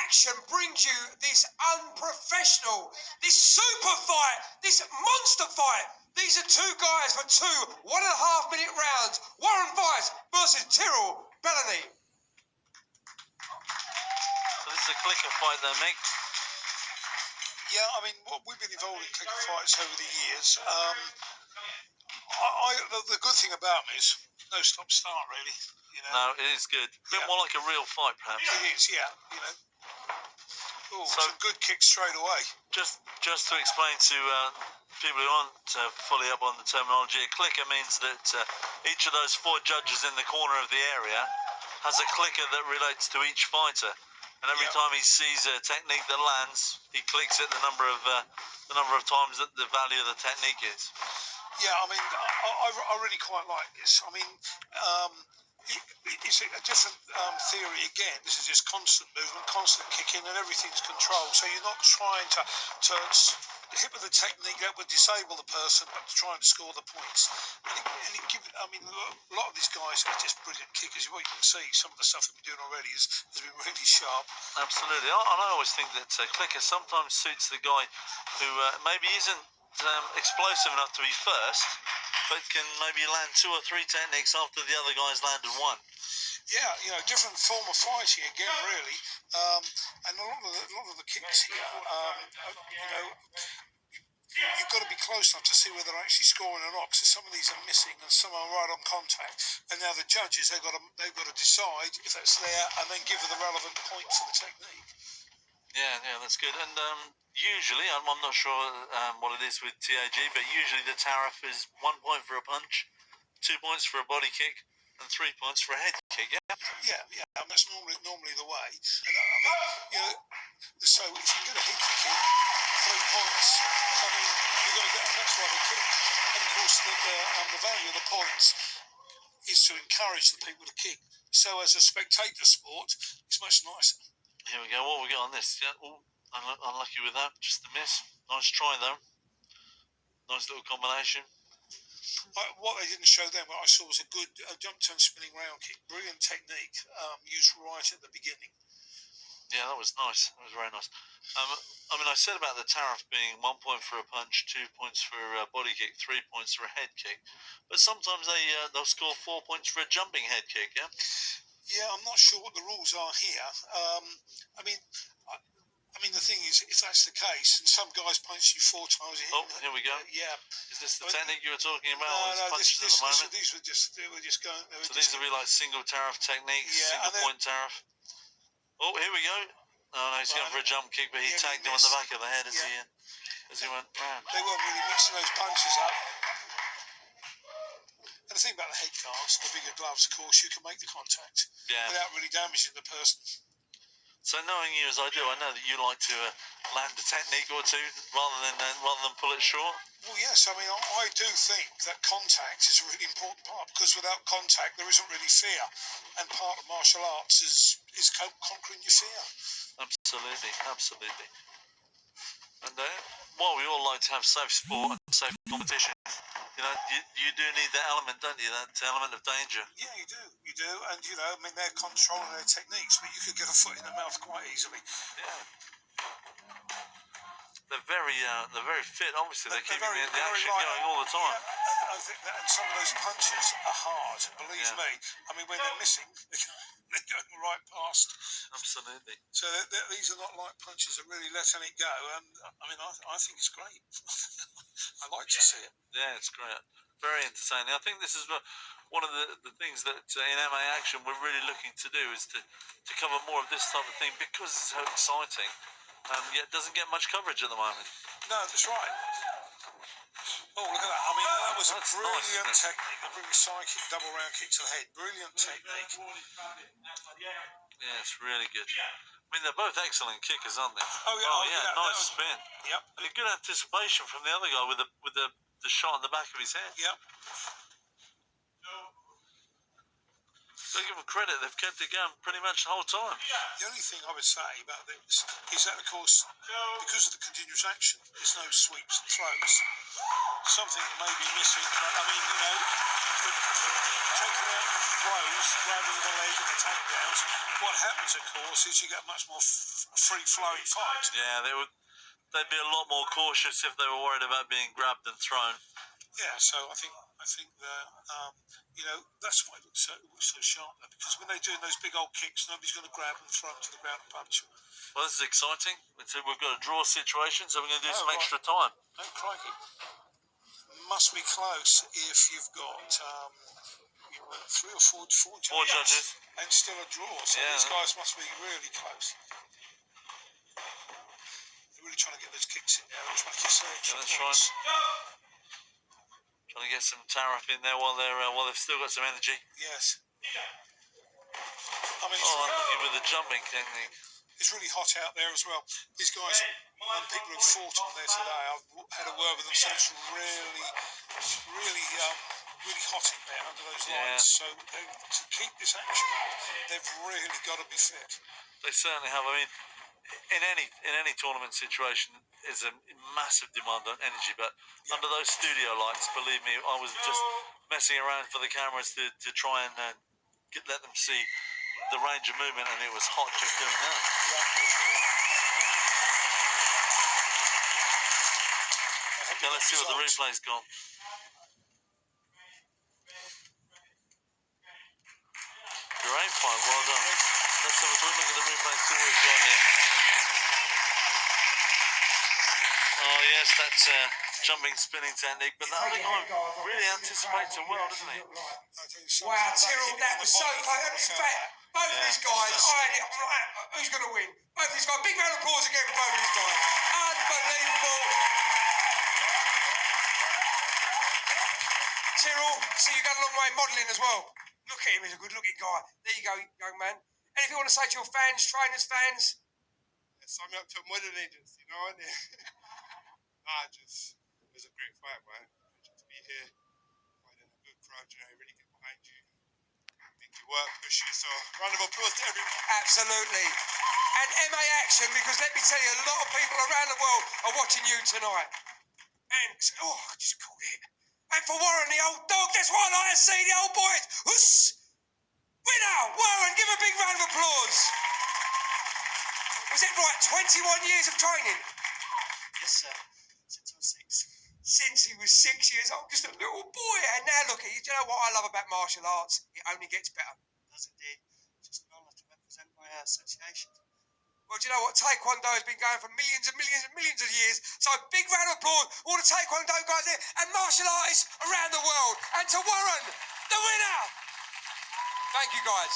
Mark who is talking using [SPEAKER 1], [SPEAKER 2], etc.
[SPEAKER 1] action brings you this unprofessional, this super fight, this monster fight. These are two guys for two 1.5-minute rounds. Warren Vice versus Tyrrell Belony.
[SPEAKER 2] So this is a clicker fight then, Mick?
[SPEAKER 3] Yeah, I mean, we've been involved in clicker fights over the years. The good thing about me is no stop-start, really. You know?
[SPEAKER 2] No, it is good. A bit more like a real fight, perhaps.
[SPEAKER 3] It is, yeah. You know. Ooh,
[SPEAKER 2] so
[SPEAKER 3] some good kicks straight away.
[SPEAKER 2] Just to explain to people who aren't fully up on the terminology, a clicker means that each of those 4 judges in the corner of the area has a clicker that relates to each fighter, and every time he sees a technique that lands, he clicks it the number of times that the value of the technique is.
[SPEAKER 3] Yeah, I mean, I really quite like this. I mean, it's a different theory again. This is just constant movement, constant kicking, and everything's controlled. So you're not trying to hit with a technique that would disable the person, but trying to score the points. I mean, a lot of these guys are just brilliant kickers. What you can see, some of the stuff they've been doing already has been really sharp.
[SPEAKER 2] Absolutely. And I always think that clicker sometimes suits the guy who maybe isn't explosive enough to be first, but can maybe land 2 or 3 techniques after the other guy's landed 1.
[SPEAKER 3] Yeah, you know, different form of fighting again, really. And a lot of the kicks here, you know, you've got to be close enough to see whether they're actually scoring or not, because some of these are missing and some are right on contact. And now the judges, they've got to decide if that's there and then give her the relevant point for the technique.
[SPEAKER 2] Yeah, that's good. And usually, I'm not sure what it is with TAG, but usually the tariff is 1 point for a punch, 2 points for a body kick, and 3 points for a head kick.
[SPEAKER 3] Yeah. And that's normally the way. And I mean, you know, so if you get a head kicking, 3 points. I mean, you've got to get. That's why they kick. And of course, the value of the points is to encourage the people to kick. So as a spectator sport, it's much nicer.
[SPEAKER 2] Here we go. What we got on this? Yeah. Ooh, unlucky with that. Just a miss. Nice try though. Nice little combination.
[SPEAKER 3] What they didn't show then, what I saw was a good jump turn spinning round kick. Brilliant technique, used right at the beginning.
[SPEAKER 2] Yeah, that was nice. That was very nice. I mean, I said about the tariff being 1 point for a punch, 2 points for a body kick, 3 points for a head kick. But sometimes they'll score 4 points for a jumping head kick. Yeah.
[SPEAKER 3] Yeah, I'm not sure what the rules are here. I mean, the thing is, if that's the case, and some guys punch you 4 times a hit.
[SPEAKER 2] Oh, here we go.
[SPEAKER 3] Yeah.
[SPEAKER 2] Is this the technique you were talking about?
[SPEAKER 3] No,
[SPEAKER 2] punches at the moment?
[SPEAKER 3] these were just going.
[SPEAKER 2] So these will be like single tariff techniques, single point tariff. Oh, here we go. Oh no, he's going for a jump kick, but he tagged him on the back of the head as he went round.
[SPEAKER 3] They weren't really mixing those punches up. And the thing about the head guards, the bigger gloves, of course, you can make the contact without really damaging the person.
[SPEAKER 2] So knowing you as I do, I know that you like to land a technique or 2 rather than pull it short.
[SPEAKER 3] Well, yes, I mean, I do think that contact is a really important part, because without contact there isn't really fear, and part of martial arts is conquering your fear.
[SPEAKER 2] Absolutely. And while we all like to have safe sport and safe competition, you know, you do need that element, don't you? That element of danger.
[SPEAKER 3] Yeah, you do. And, you know, I mean, they're controlling their techniques, but you could get a foot in the mouth quite easily.
[SPEAKER 2] Yeah. They're very fit, obviously. They're keeping the action going all the time.
[SPEAKER 3] Yeah, I think that, and some of those punches are hard, believe me. I mean, when they're missing, they're going right past.
[SPEAKER 2] Absolutely.
[SPEAKER 3] So these are not light punches, they're really letting it go. And, I mean, I think it's great. I like to see it.
[SPEAKER 2] Yeah, it's great. Very entertaining. I think this is one of the things that in MMA Action we're really looking to do, is to cover more of this type of thing, because it's so exciting, yet doesn't get much coverage at the moment.
[SPEAKER 3] No, that's right. Oh, look at that. I mean, that was a brilliant technique. A really psychic double round kick to the head. Brilliant technique.
[SPEAKER 2] Yeah, it's really good. I mean, they're both excellent kickers, aren't they?
[SPEAKER 3] Oh, yeah.
[SPEAKER 2] Nice spin.
[SPEAKER 3] Yep.
[SPEAKER 2] And a good anticipation from the other guy with the shot on the back of his head.
[SPEAKER 3] Yep.
[SPEAKER 2] So give them credit, they've kept it going pretty much the whole time.
[SPEAKER 3] The only thing I would say about this is that, of course, because of the continuous action, there's no sweeps and throws. Something that may be missing, but I mean, you know, taking out the throws rather than the leg and the takedowns. What happens, of course, is you get a much more free-flowing fight.
[SPEAKER 2] Yeah, they'd be a lot more cautious if they were worried about being grabbed and thrown.
[SPEAKER 3] Yeah, so I think that you know, that's why it looks so sharp there, because when they're doing those big old kicks, nobody's going to grab them, throw them to the ground and punch them.
[SPEAKER 2] Well, this is exciting. We've got a draw situation, so we're going to do some
[SPEAKER 3] right.
[SPEAKER 2] extra time.
[SPEAKER 3] No, crikey. Must be close if you've got three or four judges.
[SPEAKER 2] Four judges.
[SPEAKER 3] And still a draw, so
[SPEAKER 2] Yeah.
[SPEAKER 3] these guys must be really close. They're really trying to get those kicks in there and trying to get some
[SPEAKER 2] That's
[SPEAKER 3] points.
[SPEAKER 2] Trying to get some tariff in there while they've still got some energy.
[SPEAKER 3] Yes. I mean,
[SPEAKER 2] Lucky with the jumping technique.
[SPEAKER 3] it's really hot out there as well. These guys, and people who've fought on there today, I've had a word with them, so it's really hot in there under those lights. So to keep this action up, they've really got to be fit.
[SPEAKER 2] They certainly have. I mean, in any tournament situation, is a massive demand on energy. But under those studio lights, believe me, I was just messing around for the cameras to try and let them see the range of movement, and it was hot just doing that. Okay, let's see what the replay's got. Great fight, well done. Let's have a quick look at the replay and see what we've got here. Oh yes, that's jumping, spinning technique, but the other guy really anticipates it well, doesn't he?
[SPEAKER 1] Wow, Tyrrell, that was so close. That was fat. Both of these guys, I'm like, who's going to win? Both of these guys. Big round of applause again for both of these guys. Unbelievable. Tyrrell, see you got a long way modelling as well. Look at him, he's a good-looking guy. There you go, young man. Anything you want to say to your fans, trainers, fans?
[SPEAKER 4] Sign me up to a modelling agency, you know what I mean? It was a great fight, man. Just to be here, fighting a good crowd, you know, really get behind you. Make you work, push you. So, round of applause to everyone.
[SPEAKER 1] Absolutely. And MA action, because let me tell you, a lot of people around the world are watching you tonight. And, I just called it. And for Warren, the old dog, that's what I like to see, the old boys. Whoosh! Winner, Warren, give him a big round of applause. Was it right, 21 years of training?
[SPEAKER 4] Yes, sir. Since I was 6.
[SPEAKER 1] Since he was 6 years old, just a little boy. And now look at you. Do you know what I love about martial arts? It only gets better.
[SPEAKER 4] Does indeed. Just an honour to represent my association.
[SPEAKER 1] Well, do you know what? Taekwondo has been going for millions and millions and millions of years. So a big round of applause for all the Taekwondo guys there and martial artists around the world. And to Warren, the winner. Thank you, guys.